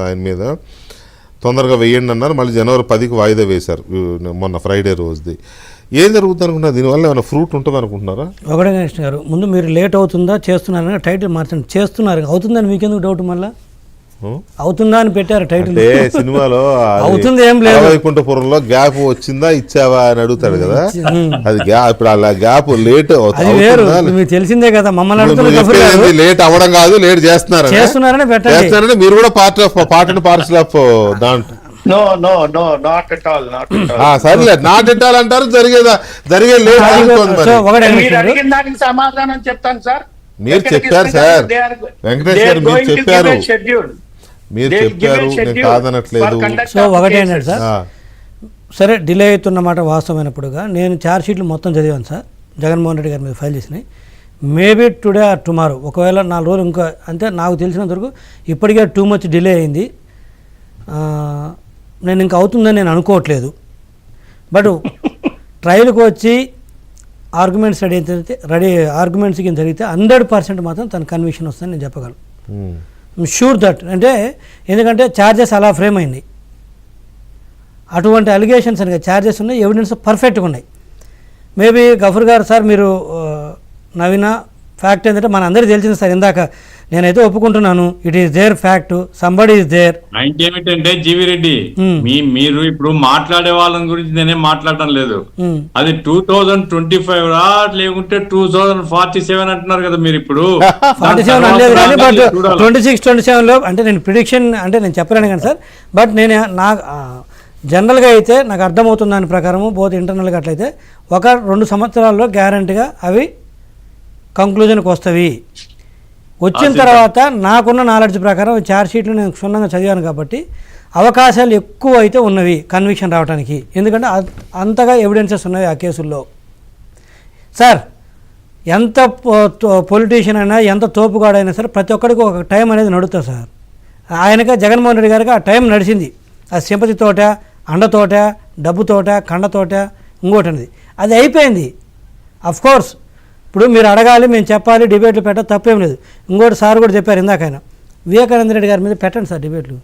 ఆయన మీద తొందరగా వేయండి అన్నారు. మళ్ళీ జనవరి 10కి వాయిదా వేశారు మొన్న ఫ్రైడే రోజుది. ఏం జరుగుతుంది అనుకుంటున్నారు? దీనివల్ల ఏమైనా ఫ్రూట్ ఉంటుంది అనుకుంటున్నారా? ఒకటే కృష్ణ గారు, ముందు మీరు లేట్ అవుతుందా చేస్తున్నారని టైటిల్ మార్చండి. చేస్తున్నారు అవుతుందని మీకెందుకు డౌట్? మళ్ళీ అవుతుందా అని పెట్టారు టైటిల్. సినిమాలో అవుతుంది ఏం లేదు, వైకుంఠపురంలో గ్యాప్ వచ్చిందా ఇచ్చావా అని అడుగుతాడు కదా, అది ఇప్పుడు అలా గ్యాప్ లేట్ అవుతుంది. మీకు తెలిసిందే కదా, మమ్మల్ని లేట్ అవ్వడం కాదు, లేట్ చేస్తున్నారని పెట్టారు. మీరు కూడా పార్ట్ అండ్ పార్సల్ ఆఫ్ దాంట్లో సర్లే నాట్ ఎట్ ఆల్ అంటారు. జరిగే దానికి సమాధానం చెప్తాను సార్. మీరు చెప్పారు సార్, వెంకటేష్ గారు మీరు చెప్పారు, మీరు చెప్పారు, నేను కాదనట్లేదు. సో ఒకటేనాడు సార్, సరే డిలే అవుతున్నమాట వాస్తవమైనప్పుడుగా నేను ఛార్జ్ షీట్లు మొత్తం చదివాను సార్, జగన్మోహన్ రెడ్డి గారి మీద ఫైల్ చేసినాయి. మేబీ టుడే ఆర్ టుమారో, ఒకవేళ 4 రోజులు ఇంకా అంతే. నాకు తెలిసినంత వరకు ఇప్పటికే టూ మచ్ డిలే అయింది. నేను ఇంకా అవుతుందని నేను అనుకోవట్లేదు. బట్ ట్రయల్కి వచ్చి ఆర్గ్యుమెంట్స్ ఆర్గ్యుమెంట్స్ కింద జరిగితే 100% మాత్రం తన కన్విక్షన్ వస్తుందని నేను చెప్పగలను. Sure that. అంటే ఎందుకంటే ఛార్జెస్ అలా ఫ్రేమ్ అయింది, అటువంటి అలిగేషన్స్ అని ఛార్జెస్ ఉన్నాయి, ఎవిడెన్స్ పర్ఫెక్ట్గా ఉన్నాయి. మేబీ గఫూర్ గారు సార్ మీరు నవీన ఫ్యాక్ట్ ఏంటంటే మన అందరికీ తెలిసింది సార్, ఇందాక నేనైతే ఒప్పుకుంటున్నాను, it is their fact, somebody is there. ఏమిటంటే జీవి రెడ్డి, మీరు ఇప్పుడు మాట్లాడే వాళ్ళ గురించి నేనేం మాట్లాడటం లేదు. అది 2025 లేకుంటే 2047 అంటున్నారు కదా మీరు. ఇప్పుడు 47 అనలేదు కానీ బట్ 26-27లో అంటే నేను ప్రిడిక్షన్ అంటే నేను చెప్పలేను కానీ సార్, బట్ నేను జనరల్గా అయితే నాకు అర్థమవుతుంది దాని ప్రకారము బోత్ ఇంటర్నల్గా అట్లయితే 1-2 సంవత్సరాల్లో గ్యారంటీగా అవి కంక్లూజన్కి వస్తాయి. వచ్చిన తర్వాత నాకున్న నాలెడ్జ్ ప్రకారం ఛార్జ్ షీట్లు నేను క్షుణ్ణంగా చదివాను కాబట్టి అవకాశాలు ఎక్కువ అయితే ఉన్నవి కన్విక్షన్ రావడానికి. ఎందుకంటే అంతగా ఎవిడెన్సెస్ ఉన్నవి ఆ కేసుల్లో. సార్ ఎంత పొలిటీషియన్ అయినా ఎంత తోపుగాడైనా సరే ప్రతి ఒక్కరికి ఒక టైం అనేది నడుస్తుంది సార్. ఆయనగా జగన్మోహన్ రెడ్డి గారికి ఆ టైం నడిచింది. ఆ సింపతి తోట, అండతోట, డబ్బుతోట, కండతోట, ఇంకోటి అనేది అది అయిపోయింది. అఫ్కోర్స్ ఇప్పుడు మీరు అడగాలి, మేము చెప్పాలి, డిబేట్లు పెట్ట తప్పేం లేదు. ఇంకోటి సార్ కూడా చెప్పారు ఇందాక, ఆయన వివేకానంద రెడ్డి గారి మీద పెట్టండి సార్ డిబేట్లు,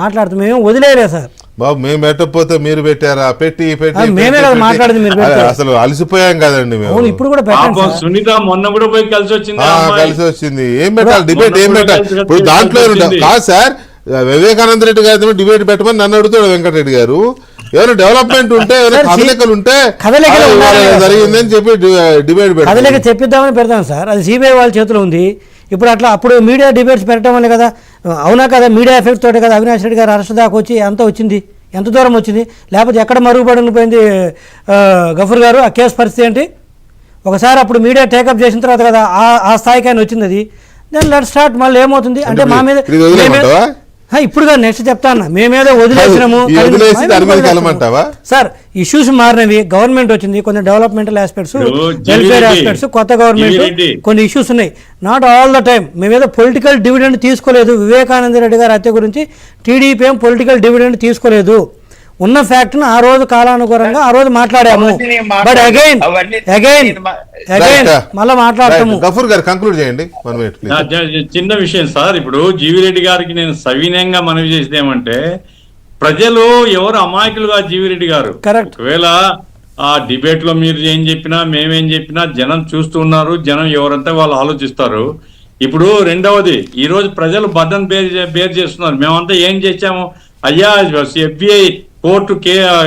మాట్లాడుతూ మేము వదిలేయలేదు సార్. బాబు మేము పెట్టకపోతే మీరు పెట్టారా? పెట్టి మేమే కదా మాట్లాడింది, మీరు అసలు అలసిపోయాం కదండి మేము. ఇప్పుడు కూడా పెట్టండి. సునీత మొన్న కూడా పోయి కలిసి వచ్చింది. ఏం పెట్టాలి డిబేట్? ఏం పెట్టాలి ఇప్పుడు దాంట్లో? కాదు సార్, వివేకానంద రెడ్డి గారితో డిబేట్ పెట్టమని నన్ను అడుగుతాడు వెంకటరెడ్డి గారు. ఏమైనా డెవలప్మెంట్ ఉంటే, ఏమైనా కదలికలు ఉంటే జరిగిందని చెప్పి డిబేట్ కదలిక చెప్పిద్దామని పెడతాం సార్. అది సిబిఐ వాళ్ళ చేతిలో ఉంది. ఇప్పుడు అప్పుడు మీడియా డిబేట్స్ పెట్టడం వల్లే కదా, అవునా కదా, మీడియా ఎఫెక్ట్ తోటే కదా అవినాష్ రెడ్డి గారు అరెస్ట్ దాకా వచ్చి ఎంత వచ్చింది, ఎంత దూరం వచ్చింది, లేకపోతే ఎక్కడ మరుగుపడి పోయింది గఫూర్ గారు ఆ కేసు పరిస్థితి ఏంటి? ఒకసారి అప్పుడు మీడియా టేకప్ చేసిన తర్వాత కదా ఆ స్థాయికి ఆయన వచ్చింది. అది దెన్ లెట్ స్టార్ట్. మళ్ళీ ఏమవుతుంది అంటే మా మీద ఇప్పుడుగా నెక్స్ట్ చెప్తా అన్న మేమేదో వదిలేసినాము సార్. ఇష్యూస్ మారినవి, గవర్నమెంట్ వచ్చింది, కొన్ని డెవలప్మెంటల్ ఆస్పెక్ట్స్, వెల్ఫేర్ ఆస్పెక్ట్స్, కొత్త గవర్నమెంట్, కొన్ని ఇష్యూస్ ఉన్నాయి. నాట్ ఆల్ ద టైమ్ మేమేదో పొలిటికల్ డివిడెండ్ తీసుకోలేదు. వివేకానంద రెడ్డి గారి హత్య గురించి టీడీపీ ఏం పొలిటికల్ డివిడెండ్ తీసుకోలేదు. ఉన్న ఫ్యాక్ట్ను ఆ రోజు కాలానుగుణంగా ఆ రోజు మాట్లాడాము. బట్ అగైన్ మళ్ళీ మాట్లాడతాము. గఫూర్ గారు కంక్లూడ్ చేయండి. చిన్న విషయం సార్, ఇప్పుడు జీవి రెడ్డి గారికి నేను సవినయంగా మనవి చేసేది ఏమంటే, ప్రజలు ఎవరు అమాయకులుగా జీవిరెడ్డి గారు. ఒకవేళ ఆ డిబేట్ లో మీరు ఏం చెప్పినా మేమేం చెప్పినా జనం చూస్తున్నారు, జనం ఎవరంతా వాళ్ళు ఆలోచిస్తారు. ఇప్పుడు రెండవది, ఈ రోజు ప్రజలు బద్దం బేర్ చేస్తున్నారు. మేమంతా ఏం చేశాము అయ్యా, ఎఫ్బిఐ కోర్టు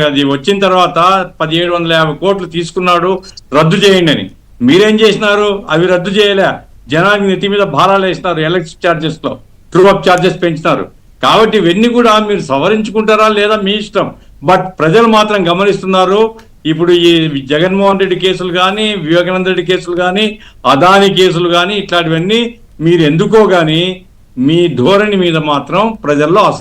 అది వచ్చిన తర్వాత 1750 కోట్లు తీసుకున్నాడు, రద్దు చేయండి అని. మీరేం చేసినారు? అవి రద్దు చేయలే, జనానికి నెత్తి మీద భారాలు వేసినారు. ఎలక్ట్రిక్ ఛార్జెస్ లో ట్రూ అప్ ఛార్జెస్ పెంచినారు. కాబట్టి ఇవన్నీ కూడా మీరు సవరించుకుంటారా లేదా మీ ఇష్టం. బట్ ప్రజలు మాత్రం గమనిస్తున్నారు. ఇప్పుడు ఈ జగన్మోహన్ రెడ్డి కేసులు కానీ, వివేకానంద రెడ్డి కేసులు కానీ, అదాని కేసులు కానీ, ఇట్లాంటివన్నీ మీరు ఎందుకో కానీ మీ ధోరణి మీద మాత్రం ప్రజల్లో